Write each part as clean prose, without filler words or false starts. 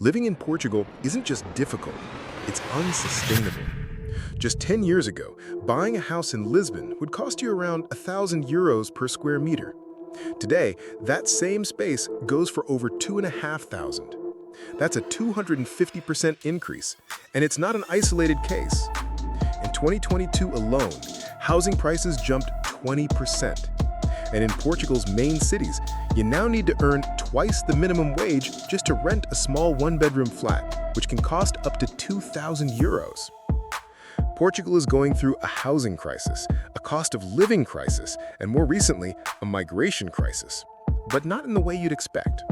Living in Portugal isn't just difficult, it's unsustainable. Just 10 years ago, buying a house in Lisbon would cost you around €1,000 per square meter. Today, that same space goes for over 2,500. That's a 250% increase, and it's not an isolated case. In 2022 alone, housing prices jumped 20%. And in Portugal's main cities, you now need to earn twice the minimum wage just to rent a small one-bedroom flat, which can cost up to €2,000. Portugal is going through a housing crisis, a cost of living crisis, and more recently, a migration crisis. But not in the way you'd expect.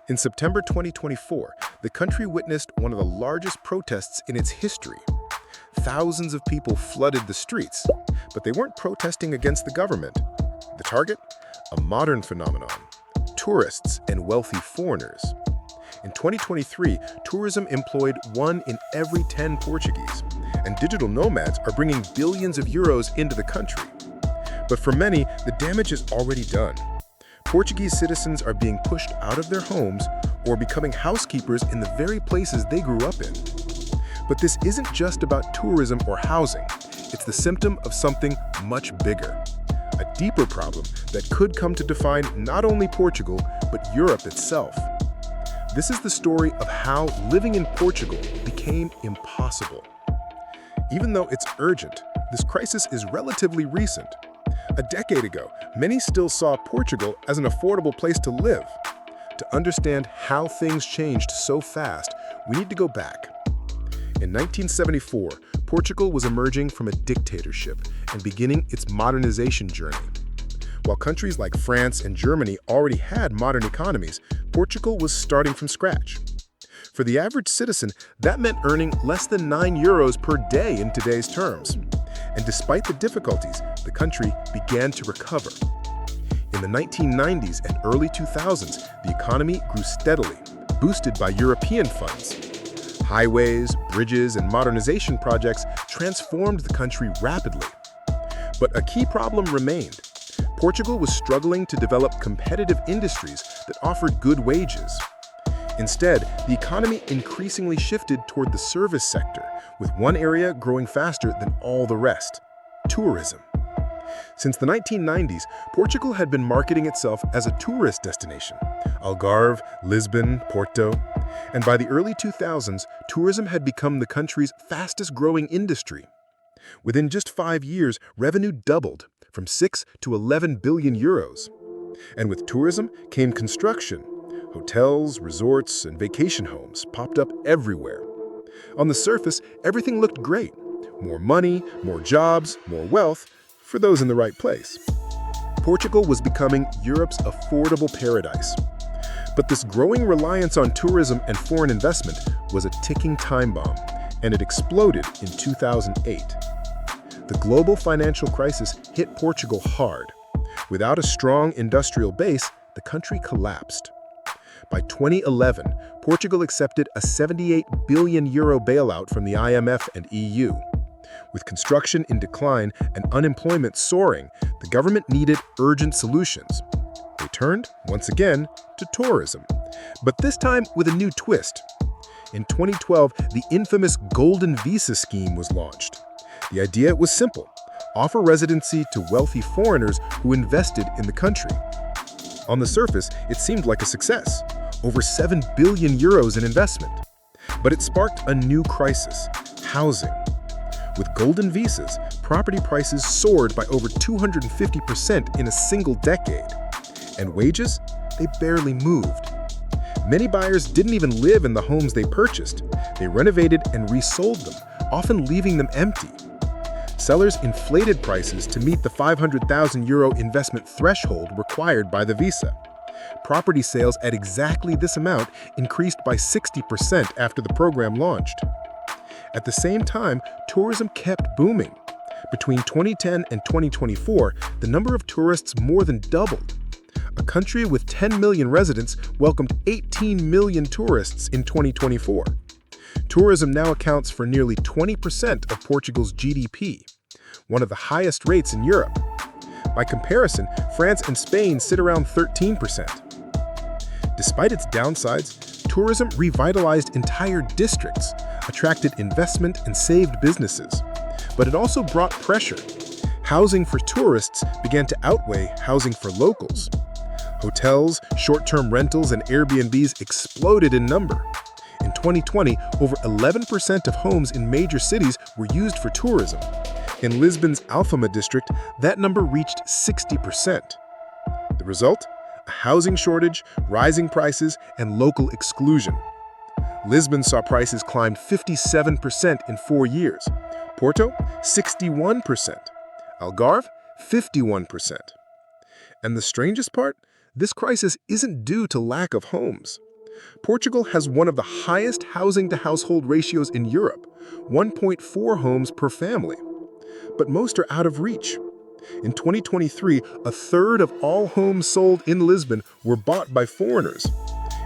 In September 2024, the country witnessed one of the largest protests in its history. Thousands of people flooded the streets, but they weren't protesting against the government. The target? A modern phenomenon: tourists and wealthy foreigners. In 2023, tourism employed 1 in every 10 Portuguese, and digital nomads are bringing billions of euros into the country. But for many, the damage is already done. Portuguese citizens are being pushed out of their homes or becoming housekeepers in the very places they grew up in. But this isn't just about tourism or housing. It's the symptom of something much bigger. A deeper problem that could come to define not only Portugal, but Europe itself. This is the story of how living in Portugal became impossible. Even though it's urgent, this crisis is relatively recent. A decade ago, many still saw Portugal as an affordable place to live. To understand how things changed so fast, we need to go back. In 1974, Portugal was emerging from a dictatorship and beginning its modernization journey. While countries like France and Germany already had modern economies, Portugal was starting from scratch. For the average citizen, that meant earning less than €9 per day in today's terms. And despite the difficulties, the country began to recover. In the 1990s and early 2000s, the economy grew steadily, boosted by European funds. Highways, bridges, and modernization projects transformed the country rapidly. But a key problem remained. Portugal was struggling to develop competitive industries that offered good wages. Instead, the economy increasingly shifted toward the service sector, with one area growing faster than all the rest: tourism. Since the 1990s, Portugal had been marketing itself as a tourist destination: Algarve, Lisbon, Porto. And by the early 2000s, tourism had become the country's fastest-growing industry. Within just 5 years, revenue doubled, from 6 to 11 billion euros. And with tourism came construction. Hotels, resorts, and vacation homes popped up everywhere. On the surface, everything looked great. More money, more jobs, more wealth, for those in the right place. Portugal was becoming Europe's affordable paradise. But this growing reliance on tourism and foreign investment was a ticking time bomb, and it exploded in 2008. The global financial crisis hit Portugal hard. Without a strong industrial base, the country collapsed. By 2011, Portugal accepted a €78 billion bailout from the IMF and EU. With construction in decline and unemployment soaring, the government needed urgent solutions. They turned, once again, to tourism, but this time with a new twist. In 2012, the infamous Golden Visa scheme was launched. The idea was simple: offer residency to wealthy foreigners who invested in the country. On the surface, it seemed like a success: over €7 billion in investment. But it sparked a new crisis: housing. With golden visas, property prices soared by over 250% in a single decade. And wages? They barely moved. Many buyers didn't even live in the homes they purchased. They renovated and resold them, often leaving them empty. Sellers inflated prices to meet the €500,000 investment threshold required by the visa. Property sales at exactly this amount increased by 60% after the program launched. At the same time, tourism kept booming. Between 2010 and 2024, the number of tourists more than doubled. A country with 10 million residents welcomed 18 million tourists in 2024. Tourism now accounts for nearly 20% of Portugal's GDP, one of the highest rates in Europe. By comparison, France and Spain sit around 13%. Despite its downsides, Tourism revitalized entire districts, attracted investment, and saved businesses. But it also brought pressure. Housing for tourists began to outweigh housing for locals. Hotels, short-term rentals, and Airbnbs exploded in number. In 2020, over 11% of homes in major cities were used for tourism. In Lisbon's Alfama district, that number reached 60%. The result? A housing shortage, rising prices, and local exclusion. Lisbon saw prices climb 57% in 4 years. Porto, 61%. Algarve, 51%. And the strangest part? This crisis isn't due to lack of homes. Portugal has one of the highest housing-to-household ratios in Europe, 1.4 homes per family. But most are out of reach. In 2023, a third of all homes sold in Lisbon were bought by foreigners.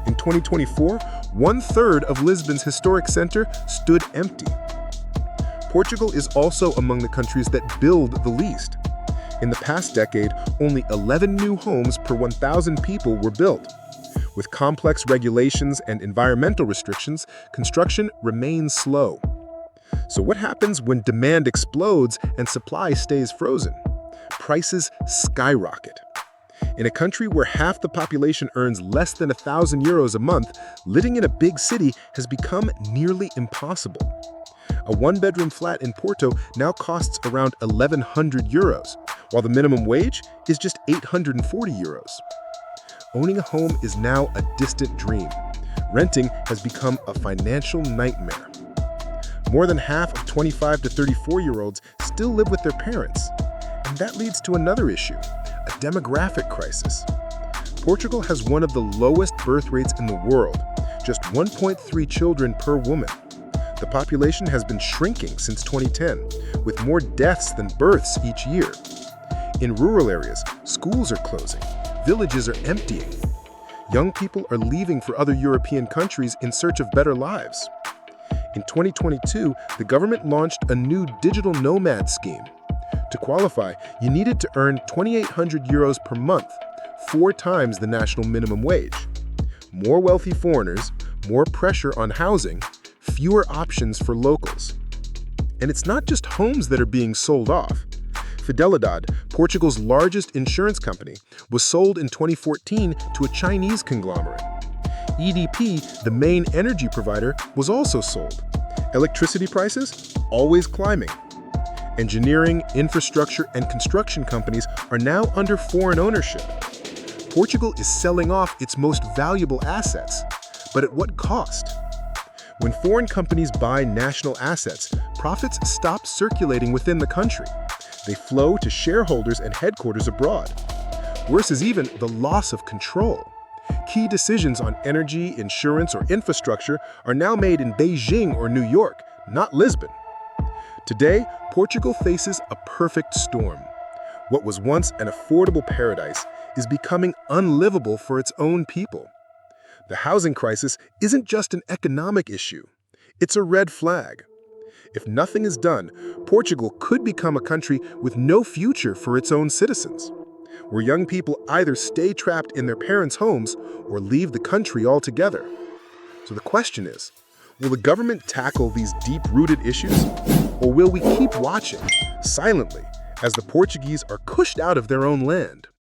In 2024, one-third of Lisbon's historic center stood empty. Portugal is also among the countries that build the least. In the past decade, only 11 new homes per 1,000 people were built. With complex regulations and environmental restrictions, construction remains slow. So what happens when demand explodes and supply stays frozen? Prices skyrocket. In a country where half the population earns less than 1,000 euros a month, living in a big city has become nearly impossible. A one-bedroom flat in Porto now costs around 1,100 euros, while the minimum wage is just 840 euros. Owning a home is now a distant dream. Renting has become a financial nightmare. More than half of 25 to 34-year-olds still live with their parents. And that leads to another issue, a demographic crisis. Portugal has one of the lowest birth rates in the world, just 1.3 children per woman. The population has been shrinking since 2010, with more deaths than births each year. In rural areas, schools are closing, villages are emptying. Young people are leaving for other European countries in search of better lives. In 2022, the government launched a new digital nomad scheme. To qualify, you needed to earn 2,800 euros per month, 4 times the national minimum wage. More wealthy foreigners, more pressure on housing, fewer options for locals. And it's not just homes that are being sold off. Fidelidade, Portugal's largest insurance company, was sold in 2014 to a Chinese conglomerate. EDP, the main energy provider, was also sold. Electricity prices? Always climbing. Engineering, infrastructure, and construction companies are now under foreign ownership. Portugal is selling off its most valuable assets, but at what cost? When foreign companies buy national assets, profits stop circulating within the country. They flow to shareholders and headquarters abroad. Worse is even the loss of control. Key decisions on energy, insurance, or infrastructure are now made in Beijing or New York, not Lisbon. Today, Portugal faces a perfect storm. What was once an affordable paradise is becoming unlivable for its own people. The housing crisis isn't just an economic issue. It's a red flag. If nothing is done, Portugal could become a country with no future for its own citizens, where young people either stay trapped in their parents' homes or leave the country altogether. So the question is, will the government tackle these deep-rooted issues? Or will we keep watching, silently, as the Portuguese are pushed out of their own land?